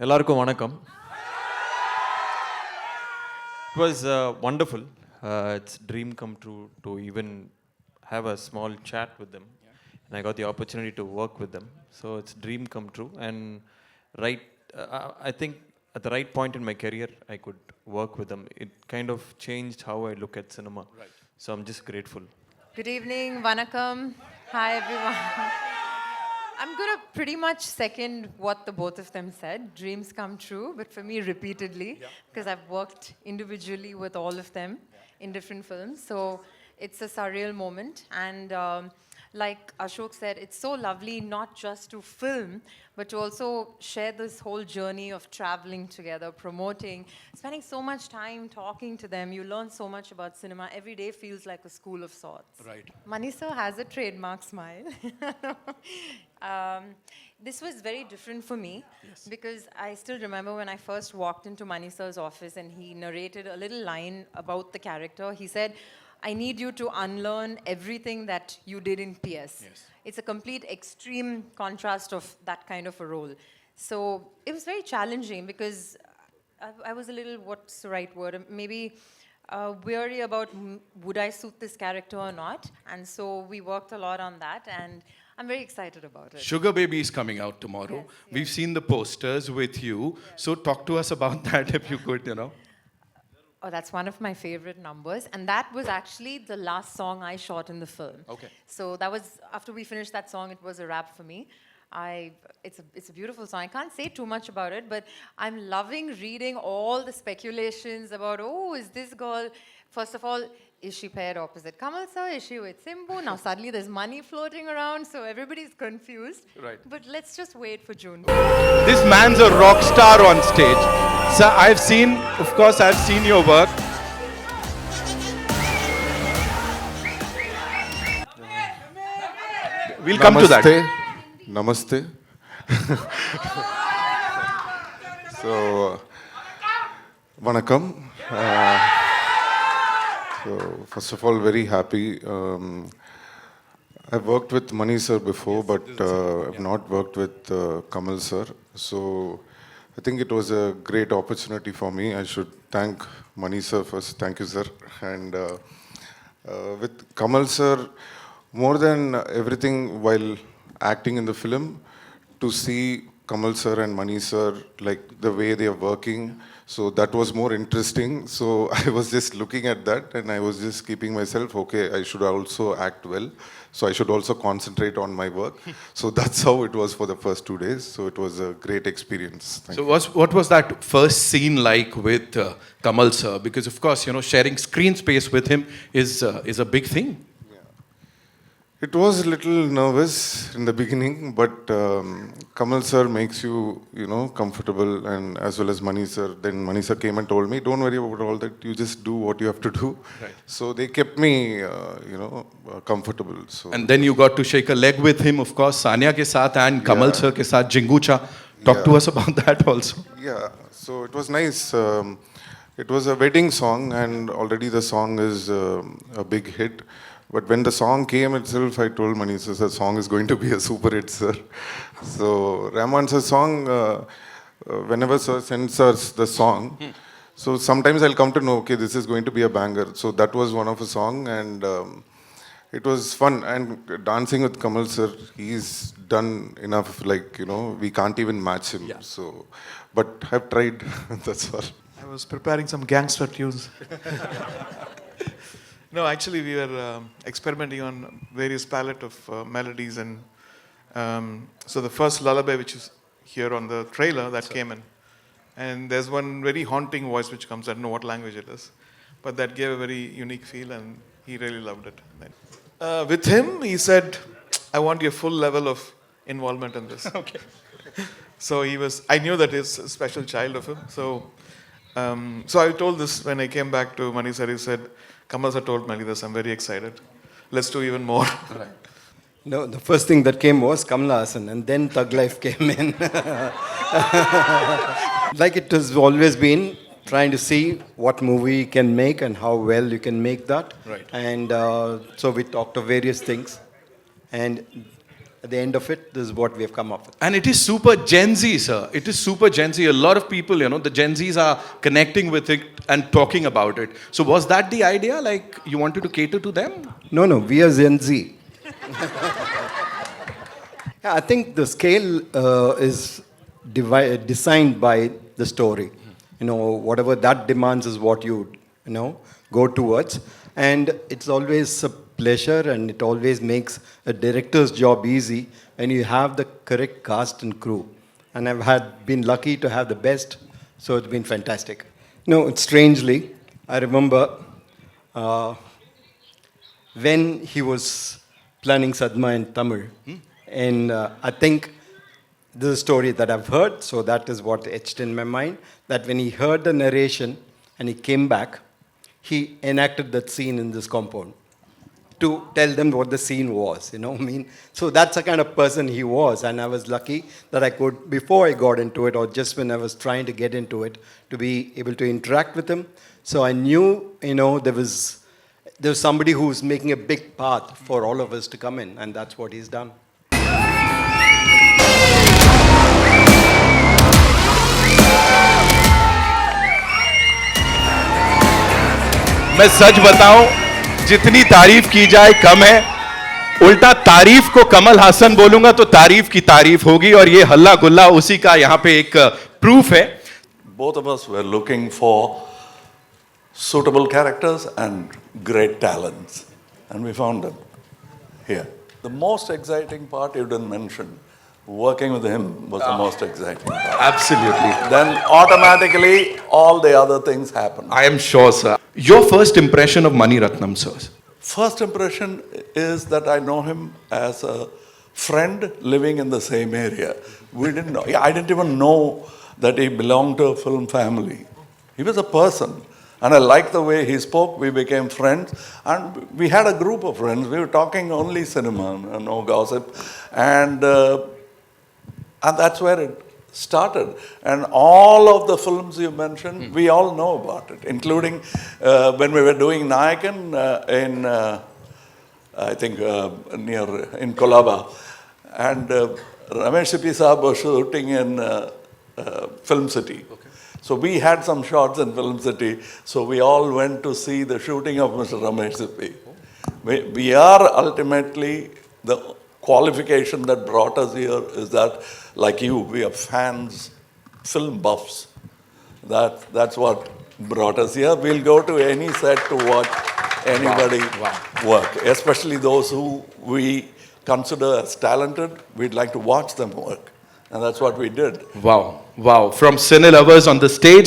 எல்லாருக்கும் வணக்கம். It was wonderful. It's dream come true to even have a small chat with them. And I got the opportunity to work with them. So it's dream come true. And I think at the right point in my career, I could work with them. It kind of changed how I look at cinema. Right. So I'm just grateful. Good evening, Vanakkam. Hi, everyone. I'm going to pretty much second what the both of them said. Dreams come true, but for me, repeatedly, because I've worked individually with all of them in different films. So it's a surreal moment. And like Ashok said, it's so lovely not just to film, but to also share this whole journey of traveling together, promoting, spending so much time talking to them. You learn so much about cinema. Every day feels like a school of sorts. Right. Mani sir has a trademark smile. This was very different for me because I still remember when I first walked into Mani sir's office and he narrated a little line about the character. He said, I need you to unlearn everything that you did in PS. Yes. It's a complete extreme contrast of that kind of a role. So it was very challenging because I was a little, what's the right word, maybe weary about would I suit this character or not. And so we worked a lot on that and I'm very excited about it. Sugar Baby is coming out tomorrow. Yes, yes. We've seen the posters with you. So talk to us about that if you could, Oh, that's one of my favorite numbers. And that was actually the last song I shot in the film. Okay. So that was, after we finished that song, it was a wrap for me. It's a beautiful song. I can't say too much about it, but I'm loving reading all the speculations about, oh, is this girl, first of all, is she paired opposite Kamal sir? Is she with Simbu? Now suddenly there's money floating around, so everybody's confused. Right. But let's just wait for June. This man's a rock star on stage. Sir, I've seen your work. We'll come to that. Namaste. So, Vanakkam. So, first of all, very happy. I've worked with Mani sir before, but I've not worked with Kamal sir. So, I think it was a great opportunity for me. I should thank Mani sir first. Thank you, sir. And with Kamal sir, more than everything while acting in the film, to see Kamal sir and Mani sir, like the way they are working, so that was more interesting. So I was just looking at that and I was just keeping myself, okay, I should also act well. So I should also concentrate on my work. So that's how it was for the first 2 days. So it was a great experience. Thank you. What was that first scene like with Kamal sir? Because of course, sharing screen space with him is a big thing. It was a little nervous in the beginning, but Kamal sir makes you, comfortable, and as well as Mani sir. Then Mani sir came and told me, don't worry about all that, you just do what you have to do. Right. So they kept me, comfortable. So. And then you got to shake a leg with him, of course, Sanya ke saath and Kamal sir ke saath, 𝐂𝐮𝐫𝐞𝐳. Talk to us about that also. Yeah, so it was nice. It was a wedding song, and already the song is a big hit. But when the song came itself, I told Mani sir, the song is going to be a super hit, sir. So Rahman sir's song, whenever sir sends us the song, so sometimes I'll come to know, okay, this is going to be a banger. So that was one of a song, and it was fun. And dancing with Kamal sir, he's done enough, we can't even match him. Yeah. So, but I've tried, that's all. I was preparing some gangster tunes. No, actually we were experimenting on various palette of melodies, and so the first lullaby which is here on the trailer that came in, and there's one very haunting voice which comes, I don't know what language it is, but that gave a very unique feel and he really loved it. With him, he said, I want your full level of involvement in this. Okay. So I knew that he's a special child of him. So I told this when I came back to Mani sir, he said, Kamal sir told Mani this, I'm very excited. Let's do even more. Right. No, the first thing that came was Kamal Haasan, and then Thug Life came in. Like it has always been, trying to see what movie you can make and how well you can make that. Right. And so we talked of various things. And at the end of it, this is what we have come up with. And it is super Gen Z, sir. It is super Gen Z. A lot of people, the Gen Zs are connecting with it and talking about it. So was that the idea? Like, you wanted to cater to them? No, we are Gen Z. Yeah, I think the scale is designed by the story. Whatever that demands is what you go towards. And it's always a pleasure, and it always makes a director's job easy when you have the correct cast and crew. And I've been lucky to have the best, so it's been fantastic. Strangely, I remember when he was planning Sadma in Tamil, and I think this is a story that I've heard, so that is what etched in my mind, that when he heard the narration and he came back, he enacted that scene in this compound to tell them what the scene was, So that's the kind of person he was, and I was lucky that I could, before I got into it, or just when I was trying to get into it, to be able to interact with him. So I knew, there was somebody who was making a big path for all of us to come in, and that's what he's done. मैं सच बताऊं, जितनी तारीफ की जाए कम है. उल्टा तारीफ को कमल हासन बोलूंगा तो तारीफ की तारीफ होगी, और ये हल्ला गुल्ला उसी का यहाँ पे एक प्रूफ है. Both of us were looking for suitable characters and great talents, and we found them here. The most exciting part you didn't mention, working with him was the most exciting part. Absolutely. Then automatically all the other things happen. I am sure, sir. Your first impression of Mani Ratnam, sir? First impression is that I know him as a friend living in the same area. We didn't know. I didn't even know that he belonged to a film family. He was a person. And I liked the way he spoke. We became friends. And we had a group of friends. We were talking only cinema, no gossip. And that's where it started. And all of the films you mentioned, we all know about it, including when we were doing Nayakan in, I think, in Kolaba. And Ramesh Sippy Saab was shooting in Film City. Okay. So we had some shots in Film City. So we all went to see the shooting of Mr. Ramesh Sippy. We are ultimately, the qualification that brought us here is that, like you, we are fans, film buffs. That's what brought us here. We'll go to any set to watch anybody work, especially those who we consider as talented. We'd like to watch them work. And that's what we did. Wow. From cine lovers on the stage.